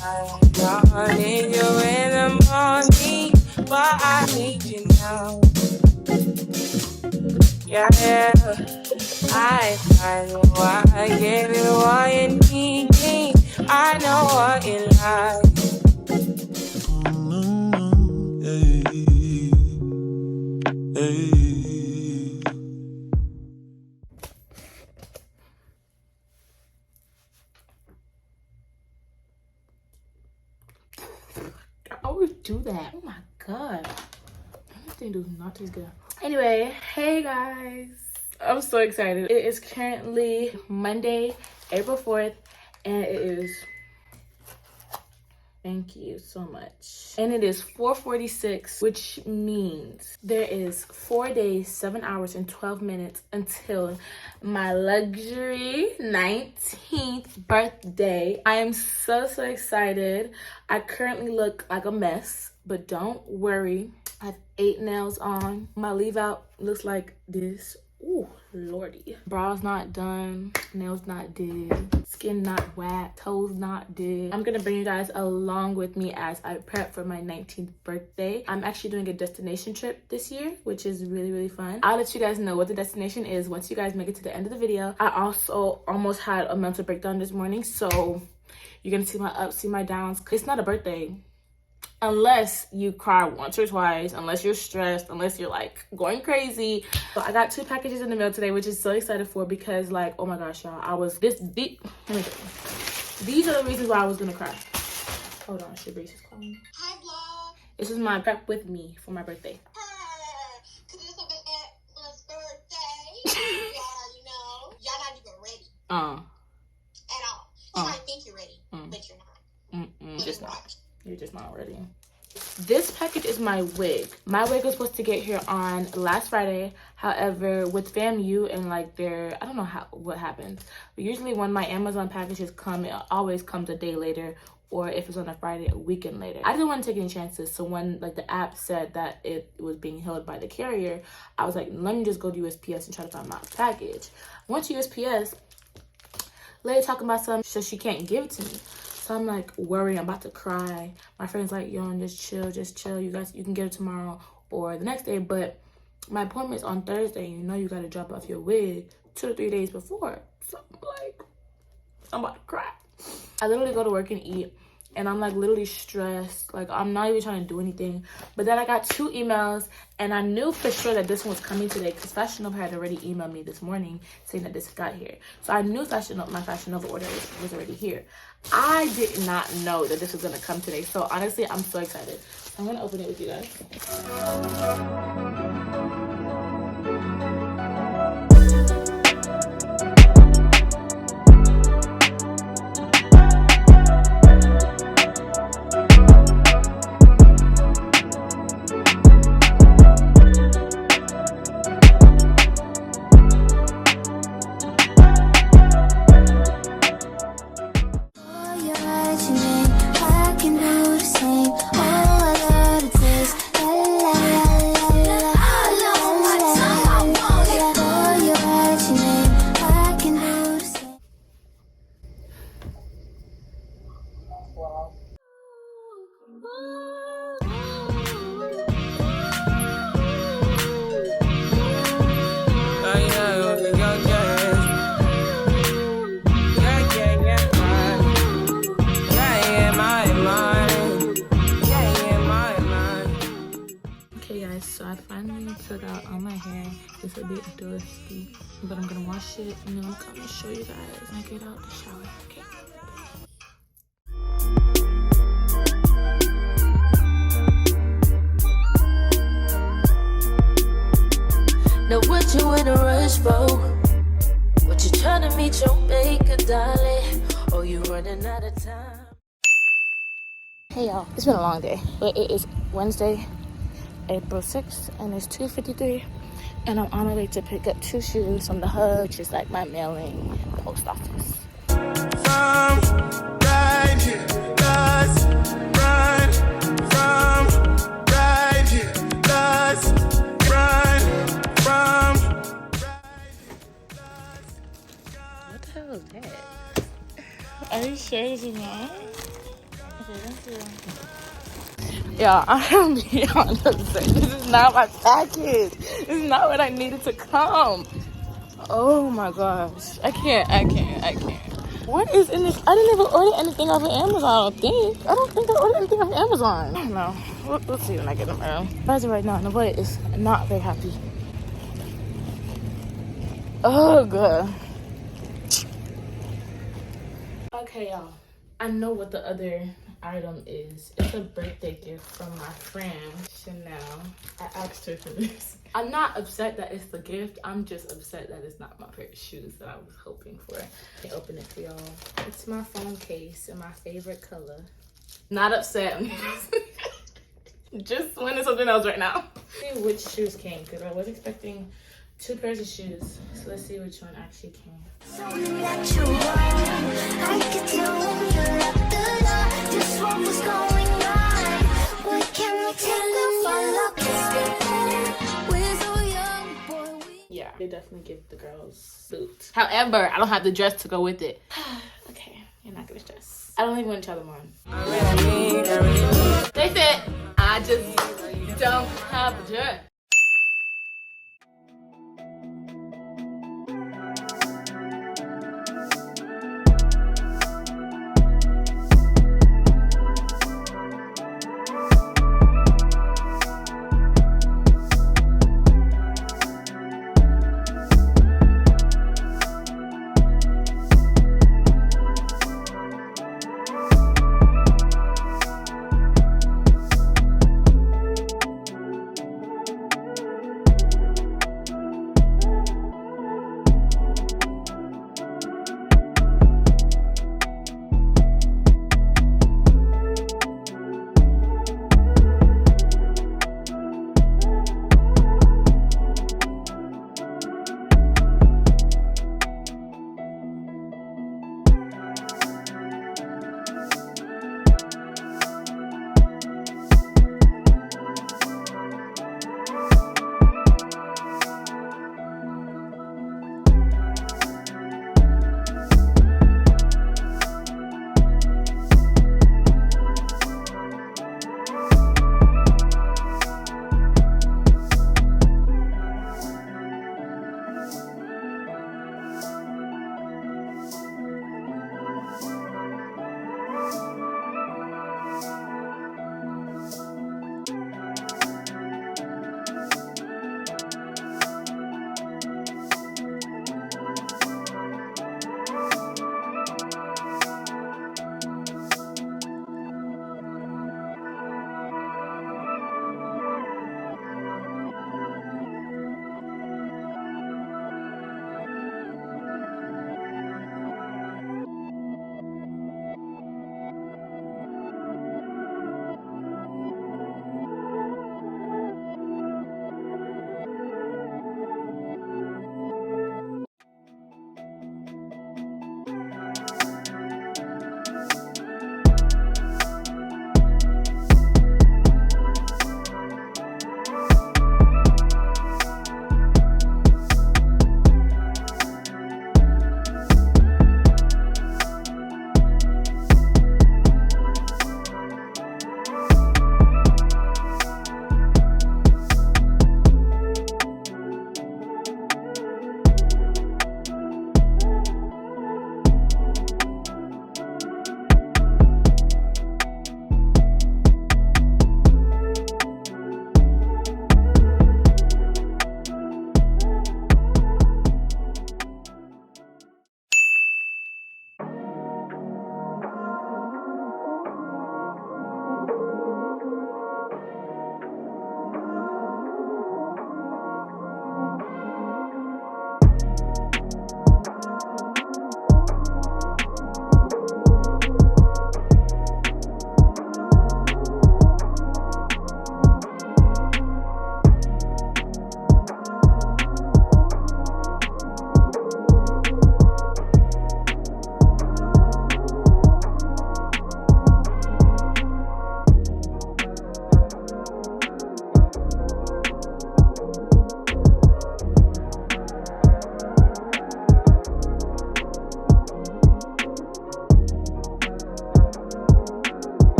I need you in the morning, but I need you now. Yeah, I know I gave you what you need. I know what you like. I always do that. Oh my god. This thing does not taste good. Anyway, hey guys. I'm so excited. It is currently Monday, April 4th, and it is, thank you so much. And it is 4:46, which means there is 4 days, 7 hours, and 12 minutes until my luxury 19th birthday. I am so excited. I currently look like a mess, but don't worry. I have 8 nails on. My leave out looks like this. Ooh, lordy. Brows not done, nails not did, skin not whacked, toes not did. I'm gonna bring you guys along with me as I prep for my 19th birthday. I'm actually doing a destination trip this year, which is really fun. I'll let you guys know what the destination is once you guys make it to the end of the video. I also almost had a mental breakdown this morning, so you're gonna see my ups, see my downs. It's not a birthday. Unless you cry once or twice, unless you're stressed, unless you're like going crazy. So I got 2 packages in the mail today, which is so excited for, because like, oh my gosh, y'all, I was this deep. Let me tell you. These are the reasons why I was gonna cry. Hold on, Shabrice is calling me. Hi, vlog. This is my prep with me for my birthday. Cause it's my birthday. Y'all not even ready. At all. You might think you're ready, but you're not. Just not. You're just not ready. This package is my wig. My wig was supposed to get here on last Friday. However, with FAMU and like I don't know what happens. But usually when my Amazon packages come, it always comes a day later, or if it's on a Friday, a weekend later. I didn't want to take any chances, so when like the app said that it was being held by the carrier, I was like, let me just go to USPS and try to find my package. I went to USPS, lady talking about something, so she can't give it to me. So I'm like worried, I'm about to cry. My friend's like, yo, just chill. You guys, you can get it tomorrow or the next day. But my appointment's on Thursday. You know you gotta drop off your wig 2 to 3 days before. So I'm like, I'm about to cry. I literally go to work and eat, and I'm like literally stressed. Like I'm not even trying to do anything. But then I got 2 emails, and I knew for sure that this one was coming today because Fashion Nova had already emailed me this morning saying that this got here. So I knew my Fashion Nova order was already here. I did not know that this was gonna come today. So honestly, I'm so excited. I'm gonna open it with you guys. So I finally took out all my hair. It's a bit dusty, but I'm gonna wash it and then I'm coming to show you guys when I get out the shower. Okay. Now what you in a rush for? What you trying to meet your maker, darling? Or you running out of time? Hey y'all, it's been a long day, but it is Wednesday, April 6th, and it's 2:53, and I'm on my way to pick up 2 shoes from the hub, which is like my mailing post office. From right here, let's run. From right here, let's run. From right here, let's go. What the hell is that? Are you sure this is mine? Yeah, I'm beyond upset. This is not my package. This is not what I needed to come. Oh my gosh. I can't. What is in this? I didn't even order anything off of Amazon, I don't think. I don't think I ordered anything off of Amazon. I don't know. We'll see when I get them out. As of right now, the boy is not very happy. Oh, God. Okay, y'all. I know what the other item is. It's a birthday gift from my friend Chanel. I asked her for this. I'm not upset that it's the gift. I'm just upset that it's not my pair of shoes that I was hoping for. Let me open it for y'all. It's my phone case in my favorite color. Not upset. Just winning something else right now. Let's see which shoes came, because I was expecting 2 pairs of shoes. So let's see which one actually came. Yeah, they definitely give the girls suits. However, I don't have the dress to go with it. Okay, you're not gonna stress. I don't even want to try them on. They fit. I just don't have a dress.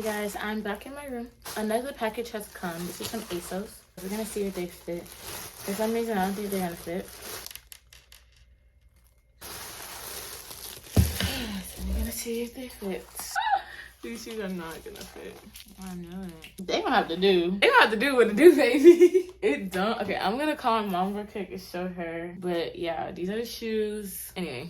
guys, I'm back in my room. Another package has come. This is from ASOS. We're gonna see if they fit. For some reason, I don't think they're gonna fit. So we're gonna see if they fit. These shoes are not gonna fit. I know it. They gonna have to do. They gonna have to do what it do, baby. It don't. Okay, I'm gonna call my mom real quick and show her. But yeah, these are the shoes. Anyway.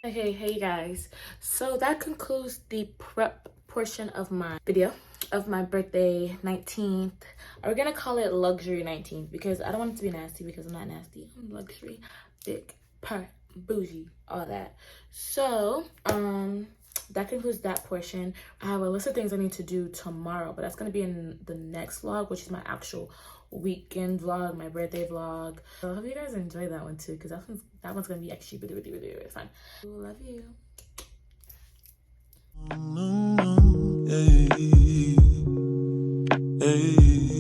Okay, hey guys, so that concludes the prep portion of my video of my birthday 19th. We're gonna call it luxury 19th because I don't want it to be nasty because I'm not nasty. I'm luxury, big, part, bougie, all that. So that concludes that portion. I have a list of things I need to do tomorrow, but that's gonna be in the next vlog, which is my actual weekend vlog, my birthday vlog. So I hope you guys enjoy that one too, because that one's gonna be actually really fun. Love you. Hey, hey.